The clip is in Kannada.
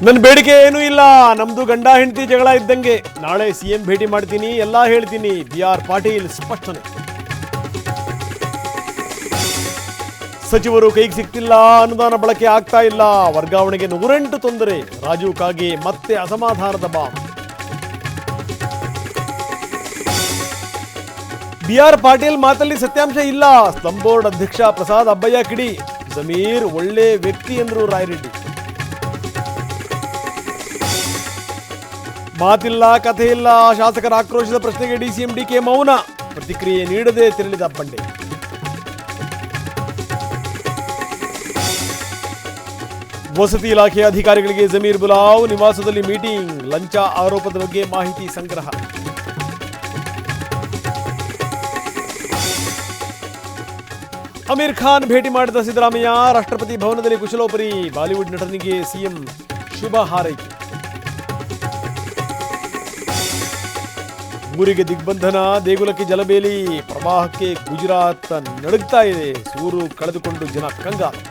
ನನ್ನ ಬೇಡಿಕೆ ಏನೂ ಇಲ್ಲ. ನಮ್ದು ಗಂಡ ಹೆಂಡತಿ ಜಗಳ ಇದ್ದಂಗೆ. ನಾಳೆ ಸಿಎಂ ಭೇಟಿ ಮಾಡ್ತೀನಿ, ಎಲ್ಲ ಹೇಳ್ತೀನಿ. ಬಿ.ಆರ್. ಪಾಟೀಲ್ ಸ್ಪಷ್ಟನೆ. ಸಚಿವರು ಕೈಗೆ ಸಿಗ್ತಿಲ್ಲ, ಅನುದಾನ ಬಳಕೆ ಆಗ್ತಾ ಇಲ್ಲ, ವರ್ಗಾವಣೆಗೆ 108 ತೊಂದರೆ. ರಾಜೀವ್ ಕಾಗೆ ಮತ್ತೆ ಅಸಮಾಧಾನದ ಬಾಂಬ್. ಬಿ.ಆರ್. ಪಾಟೀಲ್ ಮಾತಲ್ಲಿ ಸತ್ಯಾಂಶ ಇಲ್ಲ. ಸ್ಲಂ ಬೋರ್ಡ್ ಅಧ್ಯಕ್ಷ ಪ್ರಸಾದ್ ಅಬ್ಬಯ್ಯ ಕಿಡಿ. ಜಮೀರ್ ಒಳ್ಳೆ ವ್ಯಕ್ತಿ ಎಂದರು ರಾಯರೆಡ್ಡಿ. ಮಾತಿಲ್ಲ, ಕಥೆ ಇಲ್ಲ. ಶಾಸಕರ ಆಕ್ರೋಶದ ಪ್ರಶ್ನೆಗೆ ಡಿಸಿಎಂ ಡಿಕೆ ಮೌನ. ಪ್ರತಿಕ್ರಿಯೆ ನೀಡದೆ ತೆರಳಿದ ಬಂಡೆ. ವಸತಿ ಇಲಾಖೆಯ ಅಧಿಕಾರಿಗಳಿಗೆ ಜಮೀರ್ ಬುಲಾವ್. ನಿವಾಸದಲ್ಲಿ ಮೀಟಿಂಗ್. ಲಂಚ ಆರೋಪದ ಬಗ್ಗೆ ಮಾಹಿತಿ ಸಂಗ್ರಹ. ಅಮೀರ್ ಖಾನ್ ಭೇಟಿ ಮಾಡಿದ ಸಿದ್ದರಾಮಯ್ಯ. ರಾಷ್ಟ್ರಪತಿ ಭವನದಲ್ಲಿ ಕುಶಲೋಪರಿ. ಬಾಲಿವುಡ್ ನಟನಿಗೆ ಸಿಎಂ ಶುಭ ಹಾರೈಕೆ. ಊರಿಗೆ ದಿಗ್ಬಂಧನ, ದೇಗುಲಕ್ಕೆ ಜಲಬೇಲಿ. ಪ್ರವಾಹಕ್ಕೆ ಗುಜರಾತ್ ನಡುಗ್ತಾ ಇದೆ. ಸೂರು ಕಳೆದುಕೊಂಡು ಜನ ಕಂಗಾಲು.